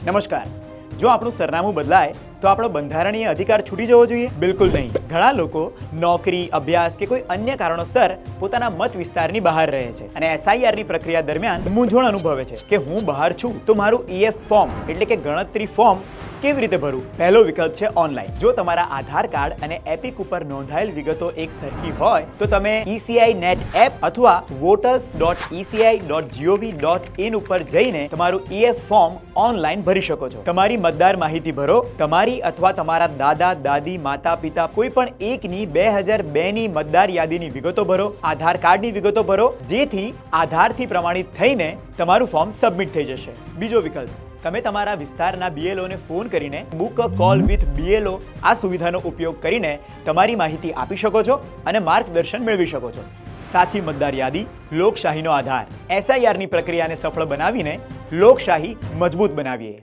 નમસ્કાર. જો આપણું સરનામું બદલાય તો આપણો બંધારણીય અધિકાર છૂટી જવો જોઈએ? બિલકુલ નહીં. ઘણા લોકો નોકરી, અભ્યાસ કે કોઈ અન્ય કારણોસર પોતાના મત વિસ્તારની બહાર રહે છે અને એસઆઈઆરની પ્રક્રિયા દરમિયાન મૂંઝવણ અનુભવે છે કે હું બહાર છું તો મારું ઈએફ ફોર્મ એટલે કે ગણતરી ફોર્મ કેવી રીતે ભરવું? પહેલો વિકલ્પ છે ઓનલાઈન. જો તમારા આધાર કાર્ડ અને એપિક ઉપર નોંધાયેલ વિગતો એક સરખી હોય તો તમે ECI નેટ એપ અથવા voters.eci.gov.in ઉપર જઈને તમારું ઈએફ ફોર્મ ઓનલાઈન ભરી શકો છો. તમારી મતદાર માહિતી ભરો. તમારી અથવા તમારા દાદા, દાદી, માતા, પિતા કોઈ પણ એકની 2002ની મતદાર યાદીની વિગતો ભરો. આધાર કાર્ડની વિગતો ભરો, જેથી આધારથી પ્રમાણિત થઈને તમારું ફોર્મ સબમિટ થઈ જશે. બીજો વિકલ્પ, તમે તમારા વિસ્તારના BLOને ફોન કરીને book a call with BLO આ સુવિધાનો ઉપયોગ કરીને તમારી માહિતી આપી શકો છો અને માર્ગદર્શન મેળવી શકો છો. સાચી મતદાર યાદી, લોકશાહીનો આધાર. SIRની પ્રક્રિયાને સફળ બનાવીને લોકશાહી મજબૂત બનાવીએ.